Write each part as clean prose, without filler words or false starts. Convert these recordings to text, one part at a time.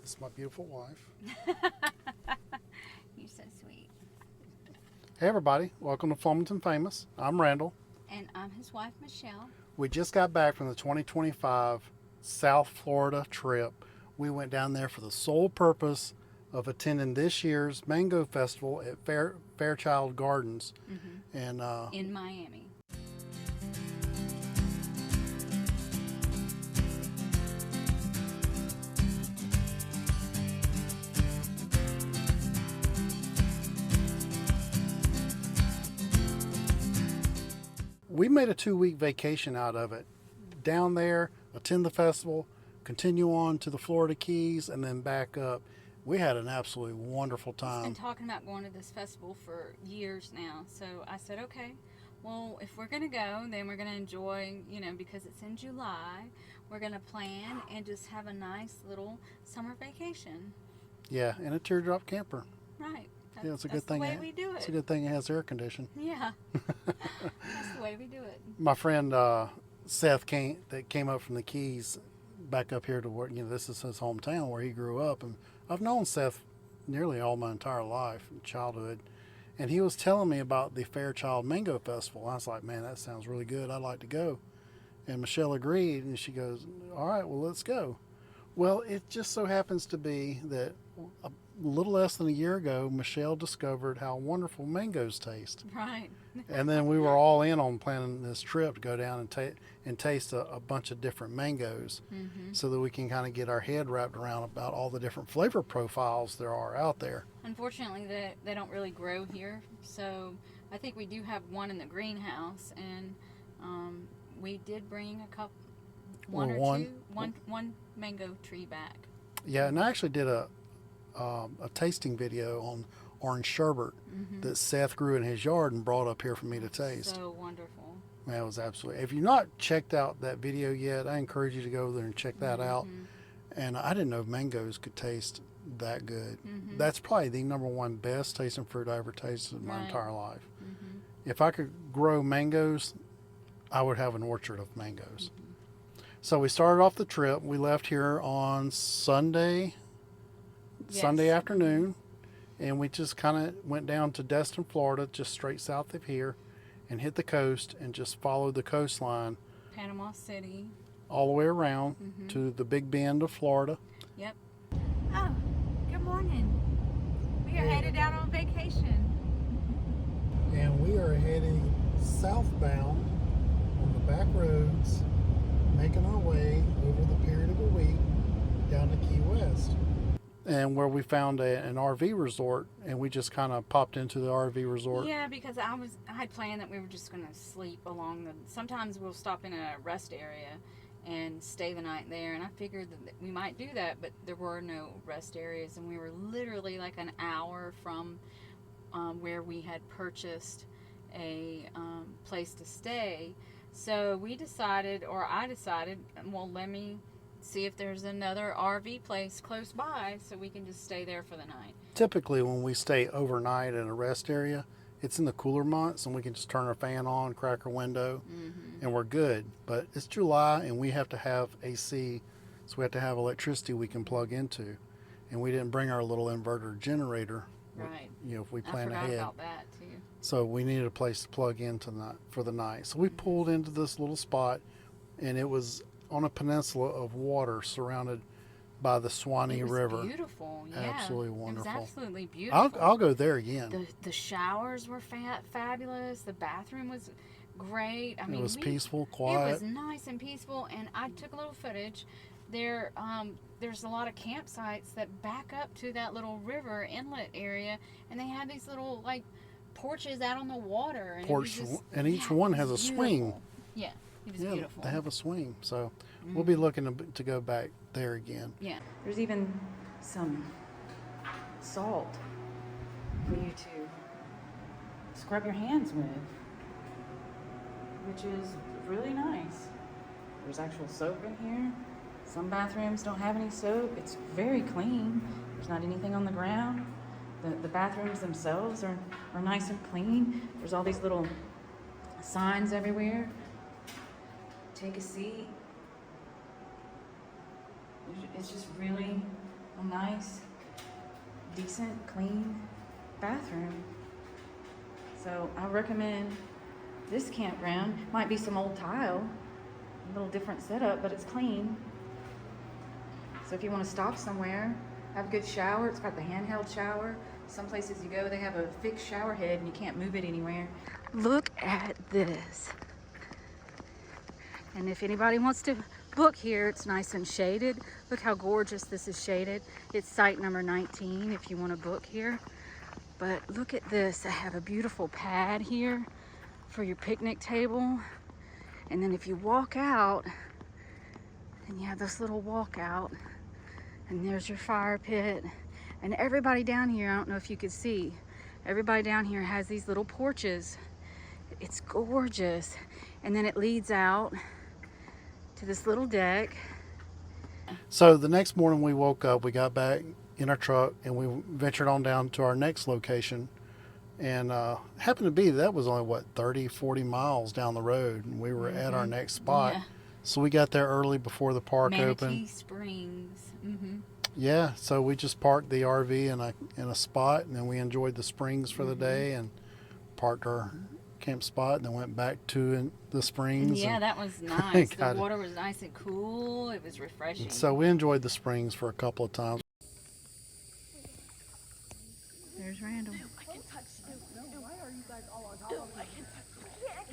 This is my beautiful wife. You're so sweet. Hey everybody, welcome to Flemington Famous. I'm Randall. And I'm his wife, Michelle. We just got back from the 2025 South Florida trip. We went down there for the sole purpose of attending this year's Mango Festival at Fairchild Gardens. And In Miami. we made a 2-week vacation out of it. Down there, attend the festival, continue on to the Florida Keys, and then back up. We had an absolutely wonderful I've time. been talking about going to this festival for years now. So I said, okay, well, if we're going to go, then we're going to enjoy, because it's in July, we're going to plan and just have a nice little summer vacation. Yeah, in a teardrop camper. Right. Yeah, it's a good That's thing. the way we do it. It's a good thing it has air conditioning. Yeah. That's the way we do it. My friend Seth came up from the Keys back up here to where this is his hometown where he grew up, and I've known Seth nearly all my entire life, childhood, and he was telling me about the Fairchild Mango Festival. I was like, man, that sounds really good. I'd like to go. And Michelle agreed, and she goes, all right, well, let's go. Well, it just so happens to be that a little less than a year ago, Michelle discovered how wonderful mangoes taste. Right. And then we were all in on planning this trip to go down and taste a bunch of different mangoes, so that we can kind of get our head wrapped around about all the different flavor profiles there are out there. Unfortunately, they don't really grow here. So I think we do have one in the greenhouse, and we did bring one mango tree back. Yeah, and I actually did a tasting video on orange sherbet that Seth grew in his yard and brought up here for me to taste. So wonderful. Man, it was absolutely. If you've not checked out that video yet, I encourage you to go there and check that out. And I didn't know mangoes could taste that good. That's probably the number one best tasting fruit I ever tasted in my entire life. If I could grow mangoes, I would have an orchard of mangoes. So we started off the trip. We left here on Sunday afternoon, and we just kind of went down to Destin, Florida, just straight south of here, and hit the coast and just followed the coastline. Panama City. All the way around to the Big Bend of Florida. Yep. Oh, good morning. We are headed out on vacation. And we are heading southbound on the back roads, making our way over the period of a week down to Key West. And where we found an RV resort, and we just kind of popped into the RV resort. Yeah, because I had planned that we were just going to sleep along sometimes we'll stop in a rest area and stay the night there, and I figured that we might do that, but there were no rest areas, and we were literally like an hour from where we had purchased a place to stay. So I decided, well, let me see if there's another RV place close by so we can just stay there for the night. Typically when we stay overnight in a rest area, it's in the cooler months, and we can just turn our fan on, crack our window, and we're good. But it's July, and we have to have AC, so we have to have electricity we can plug into. And we didn't bring our little inverter generator. Right. If we plan I forgot ahead. about that too. So we needed a place to plug in for the night. So we pulled into this little spot, and it was on a peninsula of water surrounded by the Swanee River. Beautiful, yeah. Absolutely wonderful. It was absolutely beautiful. I'll go there again. The showers were fabulous. The bathroom was great. I mean, it was peaceful, quiet. It was nice and peaceful, and I took a little footage. There's a lot of campsites that back up to that little river inlet area, and they had these little porches out on the water. And each one has a swing. Yeah, it was beautiful. They have a swing, so we'll be looking to go back there again. Yeah, there's even some salt for you to scrub your hands with, which is really nice. There's actual soap in here. Some bathrooms don't have any soap. It's very clean. There's not anything on the ground. The bathrooms themselves are nice and clean. There's all these little signs everywhere. Take a seat. It's just really a nice, decent, clean bathroom. So I recommend this campground. Might be some old tile, a little different setup, but it's clean. So if you want to stop somewhere, have a good shower. It's got the handheld shower. Some places you go, they have a fixed shower head and you can't move it anywhere. Look at this. And if anybody wants to book here, it's nice and shaded. Look how gorgeous this is shaded. It's site number 19 if you want to book here. But look at this. I have a beautiful pad here for your picnic table. And then if you walk out, and you have this little walkout, and there's your fire pit. And everybody down here, I don't know if you could see, everybody down here has these little porches. It's gorgeous. And then it leads out to this little deck. So the next morning we woke up, we got back in our truck and we ventured on down to our next location. And happened to be that was only, 30, 40 miles down the road. And we were at our next spot. Yeah. So we got there early before the park Manatee opened. Springs. Yeah, so we just parked the RV in a spot, and then we enjoyed the springs for the day and parked our camp spot, and then went back to the springs. Yeah, and that was nice. The got it. water was nice and cool. It was refreshing. So we enjoyed the springs for a couple of times. There's Randall.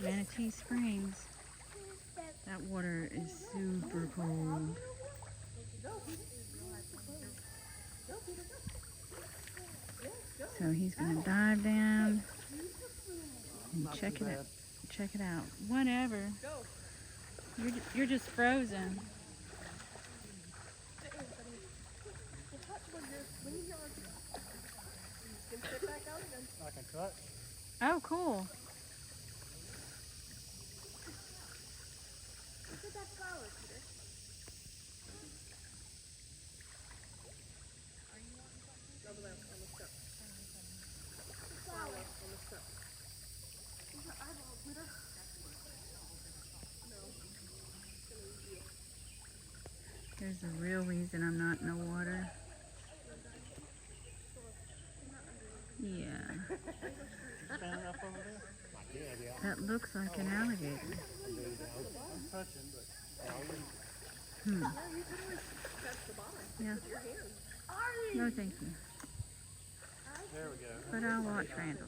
Manatee Springs. That water is super cold. So he's gonna dive down and check it out. Check it out. Whatever. You're just frozen. I can cut. Oh, cool. There's the real reason I'm not in the water. Yeah. That looks like an alligator. Yeah. No, thank you. There we go. But I'll watch Randall.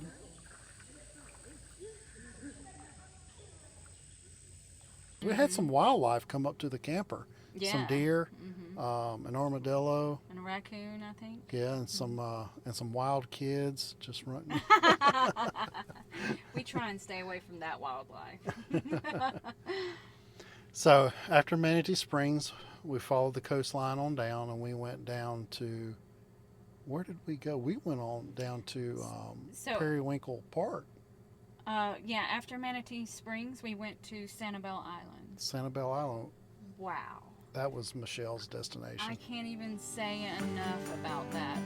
We had some wildlife come up to the camper. Yeah. Some deer, an armadillo. And a raccoon, I think. Yeah, and some wild kids just running. We try and stay away from that wildlife. So after Manatee Springs, we followed the coastline on down, and we went down to, where did we go? We went on down to Periwinkle Park. Yeah, after Manatee Springs, we went to Sanibel Island. Sanibel Island. Wow. That was Michelle's destination. I can't even say enough about that.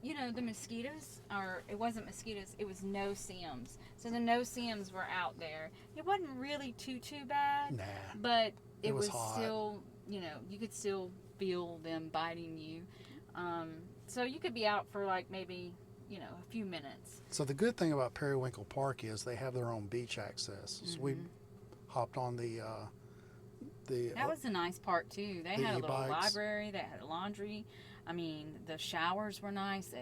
You know, the mosquitoes, or it wasn't mosquitoes, it was no-see-ums. So the no-see-ums were out there. It wasn't really too bad, Nah, but it was was hot. still, you know, you could still feel them biting you. So you could be out for like maybe, you know, a few minutes. So the good thing about Periwinkle Park is they have their own beach access. So we hopped on the That was a nice part too. They the had a little e-bikes. library. They had laundry. I mean, the showers were nice.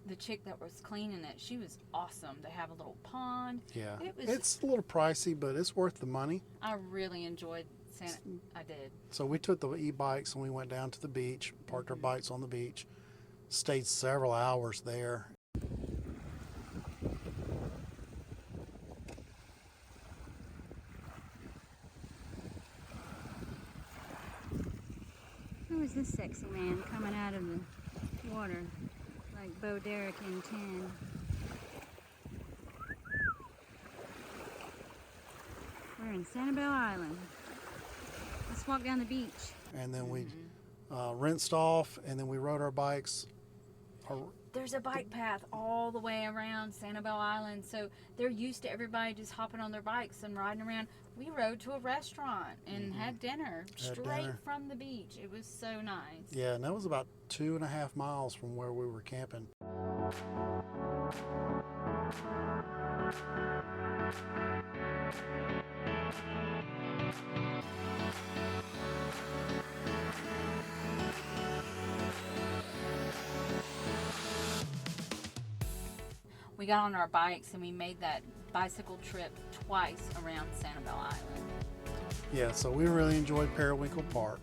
The chick that was cleaning it, she was awesome. They have a little pond. Yeah, It was. it's a little pricey, but it's worth the money. I really enjoyed Santa. I did. So we took the e-bikes and we went down to the beach, parked our bikes on the beach, stayed several hours there. Who is this sexy man coming out of the water like Bo Derek in 10? We're in Sanibel Island. Let's walk down the beach. And then we rinsed off, and then we rode our bikes. There's a bike path all the way around Sanibel Island, so they're used to everybody just hopping on their bikes and riding around. We rode to a restaurant and had dinner straight from the beach. It was so nice. Yeah, and that was about 2.5 miles from where we were camping. We got on our bikes and we made that bicycle trip twice around Sanibel Island. Yeah, so we really enjoyed Periwinkle Park.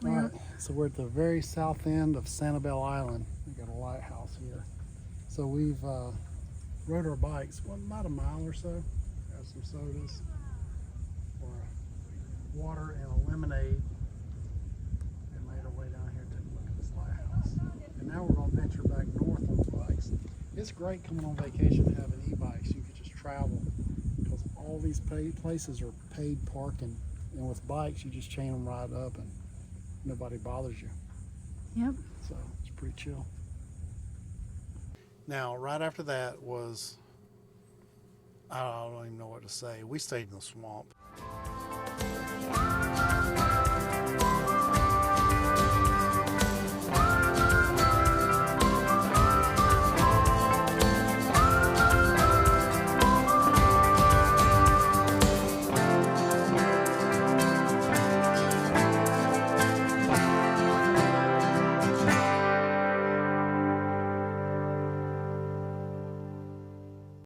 All right, so we're at the very south end of Sanibel Island. We got a lighthouse here. So we've rode our bikes, well, about a mile or so. Got some sodas, or water and a lemonade, and made our way down here to take a look at this lighthouse. And now we're going to venture back north on the bikes. It's great coming on vacation having e-bikes. You can just travel because all these places are paid parking, and with bikes you just chain them right up and nobody bothers you. Yep. So it's pretty chill. Now, right after that was, I don't even know what to say. We stayed in the swamp.